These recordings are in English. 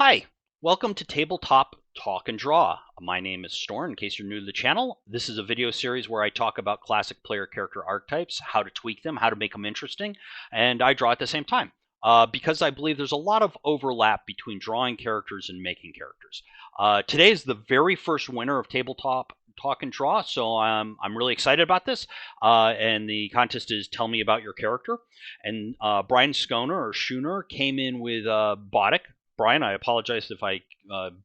Hi, welcome to Tabletop Talk and Draw. My name is Storn. In case you're new to the channel, this is a video series where I talk about classic player character archetypes, how to tweak them, how to make them interesting, and I draw at the same time. Because I believe there's a lot of overlap between drawing characters and making characters. Today is the very first winner of Tabletop Talk and Draw, so I'm really excited about this. And the contest is Tell Me About Your Character. And Brian Schoner or Schooner came in with Boddick. Brian, I apologize if I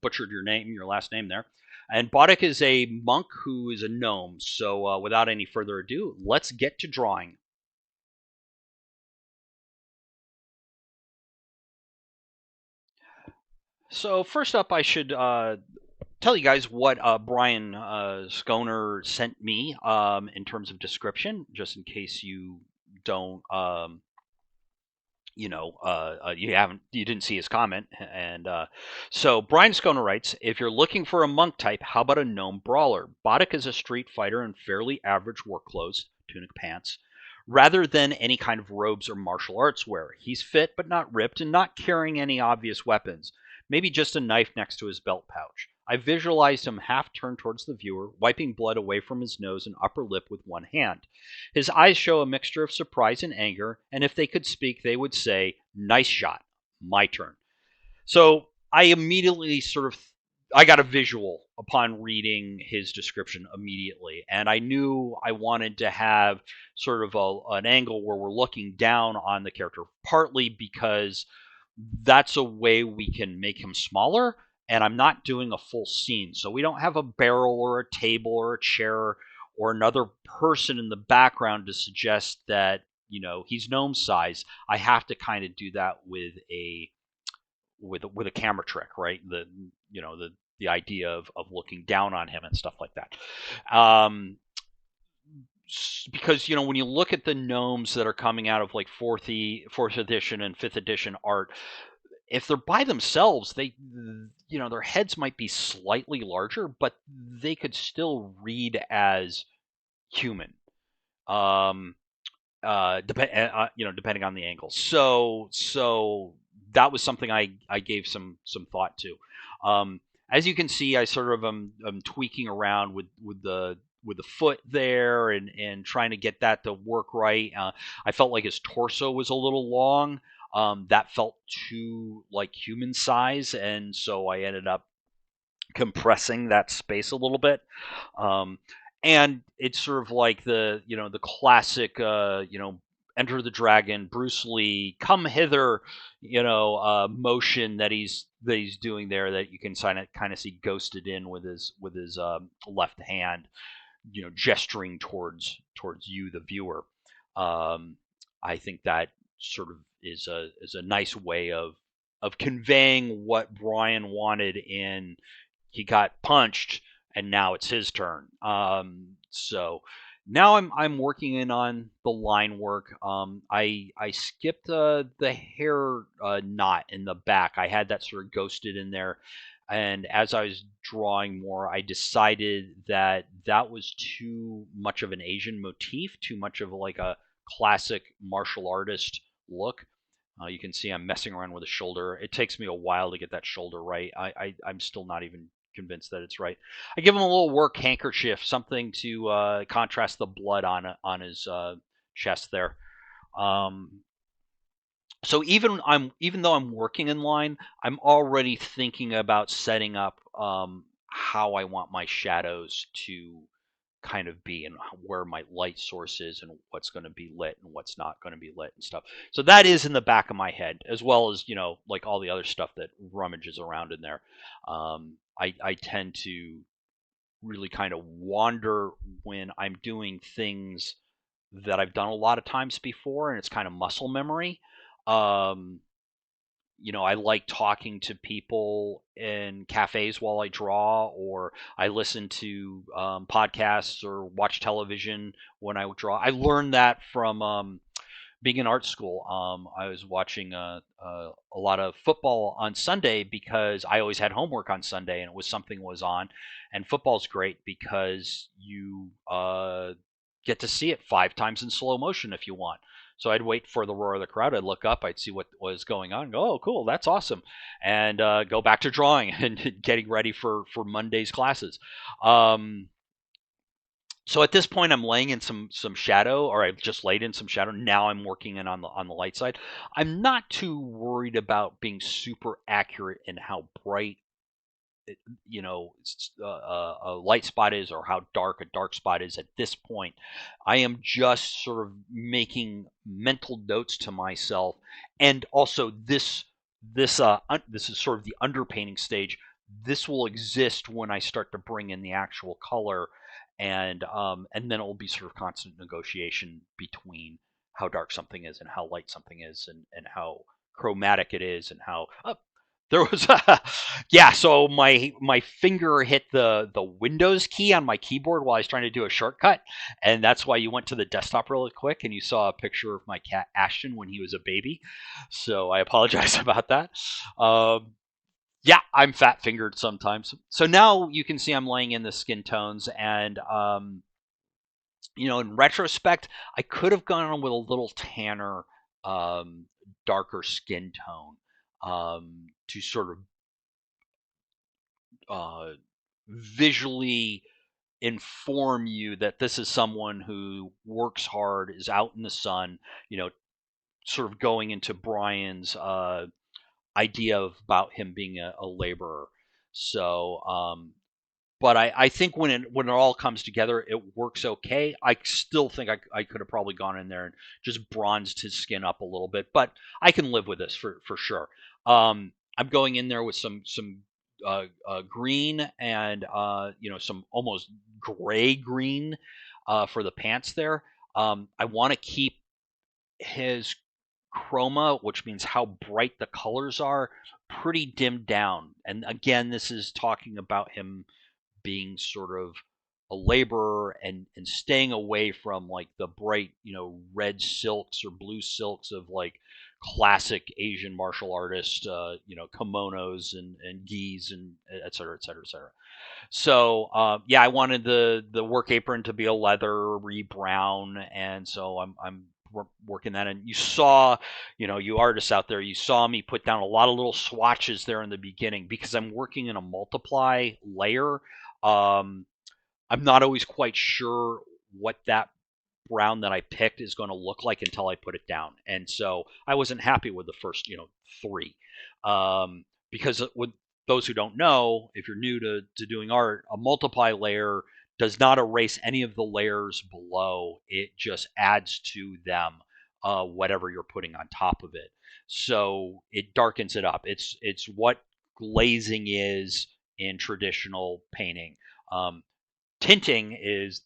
butchered your last name there. And Boddick is a monk who is a gnome. So without any further ado, let's get to drawing. So first up, I should tell you guys what Brian Schoner sent me in terms of description, just in case you don't you didn't see his comment. And so Brian Scona writes, if you're looking for a monk type, how about a gnome brawler? Boddick is a street fighter in fairly average work clothes, tunic pants, rather than any kind of robes or martial arts wear. He's fit but not ripped and not carrying any obvious weapons, maybe just a knife next to his belt pouch. I visualized him half turned towards the viewer, wiping blood away from his nose and upper lip with one hand. His eyes show a mixture of surprise and anger, and if they could speak, they would say, nice shot, my turn. So I immediately I got a visual upon reading his description immediately, and I knew I wanted to have sort of an angle where we're looking down on the character, partly because that's a way we can make him smaller, and I'm not doing a full scene. So we don't have a barrel or a table or a chair or another person in the background to suggest that, he's gnome size. I have to kind of do that with a camera trick, right? The idea of looking down on him and stuff like that. Because when you look at the gnomes that are coming out of like fourth edition and fifth edition art, if they're by themselves, their heads might be slightly larger, but they could still read as human. Um, depending on the angle. So that was something I gave some thought to. As you can see, I sort of am tweaking around with the foot there and trying to get that to work right. I felt like his torso was a little long. That felt too like human size, and so I ended up compressing that space a little bit. Um, and it's sort of like the classic Enter the Dragon, Bruce Lee, come hither, motion that he's doing there, that you can kind of see ghosted in with his left hand, gesturing towards you, the viewer. Um, I think that sort of is a nice way of conveying what Brian wanted in he got punched and now it's his turn. So now I'm working in on the line work. I skipped the hair knot in the back. I had that sort of ghosted in there, and as I was drawing more, I decided that that was too much of an Asian motif, too much of like a classic martial artist look. You can see I'm messing around with the shoulder. It takes me a while to get that shoulder right. I'm still not even convinced that it's right. I give him a little work handkerchief, something to contrast the blood on his chest there. Um, so even though I'm working in line, I'm already thinking about setting up how I want my shadows to kind of be, and where my light source is, and what's going to be lit and what's not going to be lit and stuff. So that is in the back of my head, as well as like all the other stuff that rummages around in there. I tend to really kind of wander when I'm doing things that I've done a lot of times before, and it's kind of muscle memory. Um, I like talking to people in cafes while I draw, or I listen to podcasts or watch television when I draw. I learned that from being in art school. I was watching a lot of football on Sunday because I always had homework on Sunday, and it was something was on. And football's great because you get to see it 5 times in slow motion if you want. So I'd wait for the roar of the crowd. I'd look up, I'd see what was going on, go, oh, cool, that's awesome, and go back to drawing and getting ready for Monday's classes. Um, so at this point, I'm laying in some shadow, or I've just laid in some shadow. Now I'm working in on the light side. I'm not too worried about being super accurate in how bright a light spot is or how dark a dark spot is at this point. I am just sort of making mental notes to myself, and also this is sort of the underpainting stage. This will exist when I start to bring in the actual color, and then it will be sort of constant negotiation between how dark something is and how light something is, and how chromatic it is, and how there was yeah, so my finger hit the Windows key on my keyboard while I was trying to do a shortcut, and that's why you went to the desktop really quick and you saw a picture of my cat Ashton when he was a baby. So I apologize about that. Um, yeah, I'm fat fingered sometimes. So now you can see I'm laying in the skin tones, and in retrospect, I could have gone on with a little tanner, um, darker skin tone, to sort of uh, visually inform you that this is someone who works hard, is out in the sun, you know, sort of going into Brian's idea about him being a laborer. So, but I think when it all comes together, it works okay. I still think I could have probably gone in there and just bronzed his skin up a little bit, but I can live with this for sure. I'm going in there with some green and some almost gray green for the pants there. I want to keep his chroma, which means how bright the colors are, pretty dimmed down. And again, this is talking about him being sort of a laborer, and staying away from like the bright, red silks or blue silks of like classic Asian martial artist, kimonos and gis and et cetera, et cetera, et cetera. So yeah, I wanted the work apron to be a leathery brown, and so I'm working that. And you saw, you artists out there, you saw me put down a lot of little swatches there in the beginning because I'm working in a multiply layer. Um, I'm not always quite sure what that brown that I picked is going to look like until I put it down. And so I wasn't happy with the first, three. Because with those who don't know, if you're new to doing art, a multiply layer does not erase any of the layers below. It just adds to them whatever you're putting on top of it. So it darkens it up. It's what glazing is in traditional painting. Um, Tinting is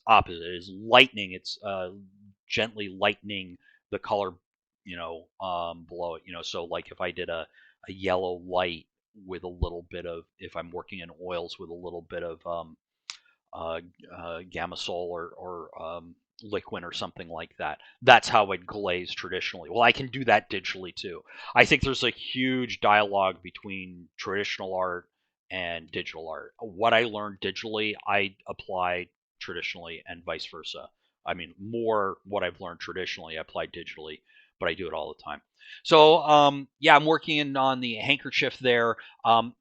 opposite. It is lightening. It's gently lightening the color, below it. So like if I did a yellow light with a little bit of, if I'm working in oils with a little bit of uh, Gamasol or Liquin or something like that. That's how I'd glaze traditionally. Well, I can do that digitally too. I think there's a huge dialogue between traditional art and digital art. What I learned digitally, I apply traditionally, and vice versa. I mean, more what I've learned traditionally, I apply digitally, but I do it all the time. So, yeah, I'm working on the handkerchief there. I'm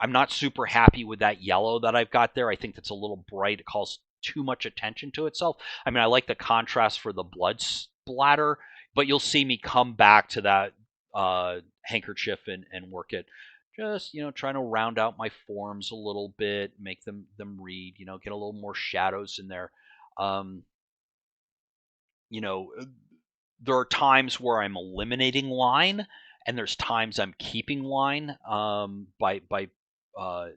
not super happy with that yellow that I've got there. I think that's a little bright. It calls too much attention to itself. I mean, I like the contrast for the blood splatter, but you'll see me come back to that handkerchief and work it. Just trying to round out my forms a little bit, make them read. Get a little more shadows in there. Um, you know, there are times where I'm eliminating line, and there's times I'm keeping line by uh,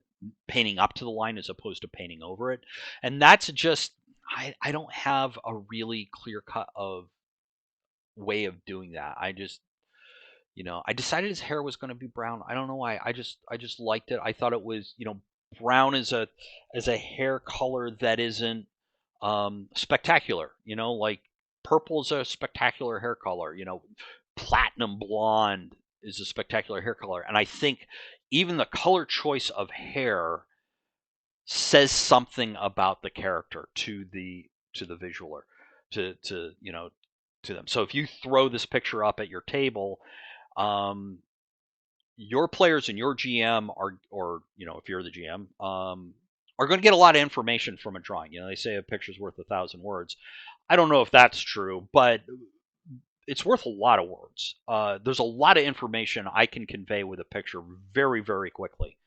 painting up to the line as opposed to painting over it, and that's just I don't have a really clear cut of way of doing that. I decided his hair was going to be brown. I don't know why. I just liked it. I thought it was brown is a hair color that isn't spectacular. Like purple is a spectacular hair color. Platinum blonde is a spectacular hair color, and I think even the color choice of hair says something about the character to the visualer. to to them. So if you throw this picture up at your table, um, your players and your GM are, or if you're the GM, are going to get a lot of information from a drawing. They say a picture's worth 1,000 words. I don't know if that's true, but it's worth a lot of words. There's a lot of information I can convey with a picture very, very quickly.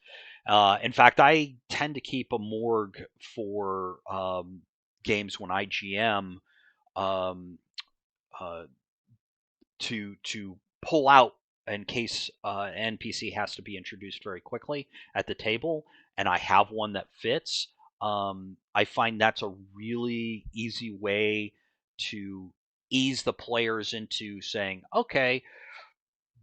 In fact, I tend to keep a morgue for games when I GM, um, uh, to pull out in case an NPC has to be introduced very quickly at the table, and I have one that fits. I find that's a really easy way to ease the players into saying, okay,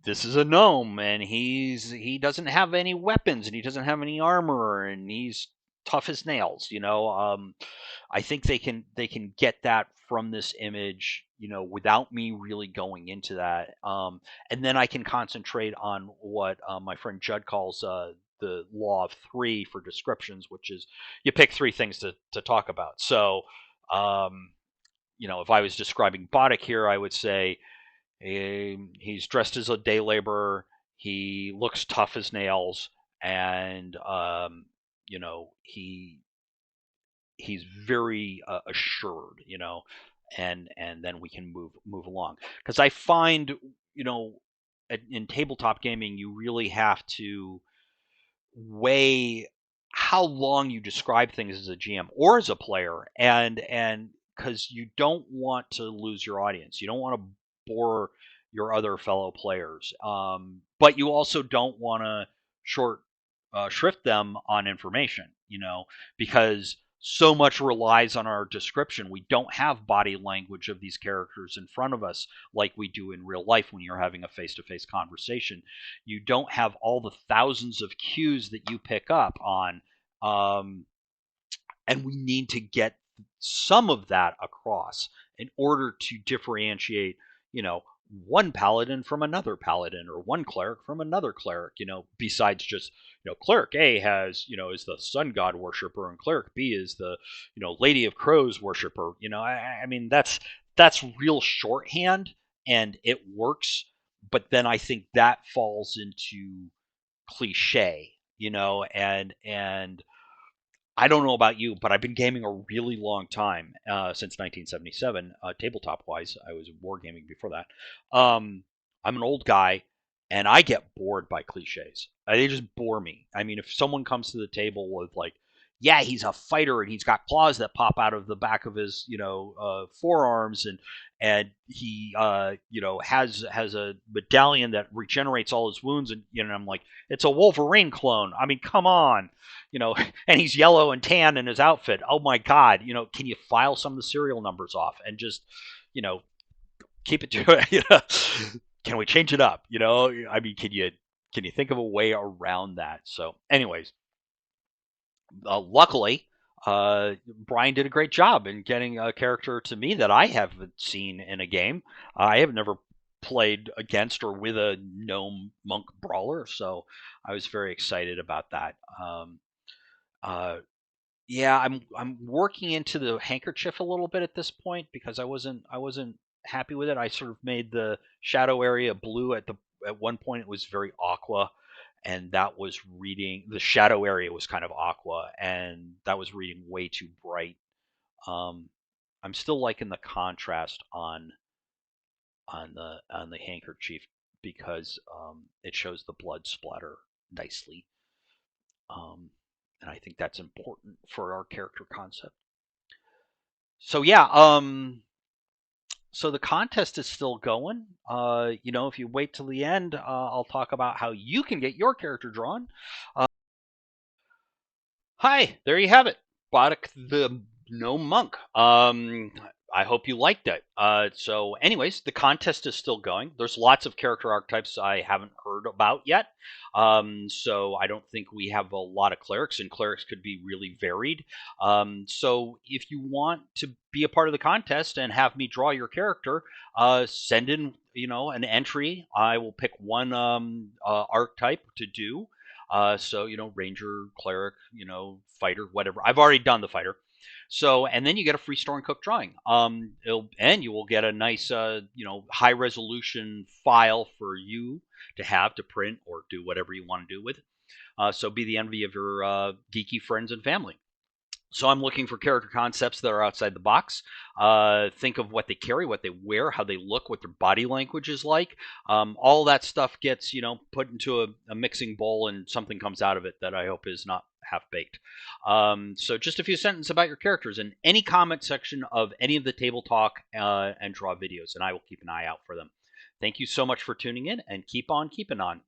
this is a gnome, and he doesn't have any weapons, and he doesn't have any armor, and he's tough as nails. I think they can get that from this image, without me really going into that. And then I can concentrate on what my friend Judd calls the law of three for descriptions, which is you pick three things to talk about. So, if I was describing Boddick here, I would say he's dressed as a day laborer. He looks tough as nails, and he's very assured, and then we can move along. Because I find, you know, in tabletop gaming, you really have to weigh how long you describe things as a GM or as a player, and because you don't want to lose your audience, you don't want to bore your other fellow players, but you also don't want to shrift them on information, because so much relies on our description. We don't have body language of these characters in front of us like we do in real life when you're having a face-to-face conversation. You don't have all the thousands of cues that you pick up on, um, and we need to get some of that across in order to differentiate, you know, one paladin from another paladin, or one cleric from another cleric, besides just, cleric A has, is the sun god worshiper, and cleric B is the, Lady of Crows worshiper. I mean, that's real shorthand, and it works, but then I think that falls into cliche, and I don't know about you, but I've been gaming a really long time, since 1977, tabletop wise. I was wargaming before that. I'm an old guy, and I get bored by cliches. They just bore me. I mean, if someone comes to the table with like, yeah, he's a fighter and he's got claws that pop out of the back of his, forearms, and he, has a medallion that regenerates all his wounds, and I'm like, it's a Wolverine clone. I mean, come on, and he's yellow and tan in his outfit. Oh my God, can you file some of the serial numbers off and just, you know, keep it to can we change it up? I mean, can you think of a way around that? So, anyways, luckily, Brian did a great job in getting a character to me that I haven't seen in a game. I have never played against or with a gnome monk brawler, so I was very excited about that. Uh, yeah, I'm working into the handkerchief a little bit at this point because I wasn't happy with it. I sort of made the shadow area blue at one point. It was very aqua, and that was reading the shadow area was kind of aqua, and that was reading way too bright. Um, I'm still liking the contrast on the handkerchief because it shows the blood splatter nicely. And I think that's important for our character concept. So yeah, so the contest is still going. If you wait till the end, I'll talk about how you can get your character drawn. Hi, there you have it, Boddick the Gnome Monk. I hope you liked it. So, anyways, the contest is still going. There's lots of character archetypes I haven't heard about yet. So I don't think we have a lot of clerics, and clerics could be really varied. So if you want to be a part of the contest and have me draw your character, send in, an entry. I will pick one archetype to do. So, ranger, cleric, fighter, whatever. I've already done the fighter. So, and then you get a free Storn cooked drawing. And you will get a nice, high resolution file for you to have to print or do whatever you want to do with it. So be the envy of your geeky friends and family. So I'm looking for character concepts that are outside the box. Think of what they carry, what they wear, how they look, what their body language is like. All that stuff gets, put into a mixing bowl, and something comes out of it that I hope is not half baked. So just a few sentences about your characters in any comment section of any of the Table Talk and Draw videos, and I will keep an eye out for them. Thank you so much for tuning in, and keep on keeping on.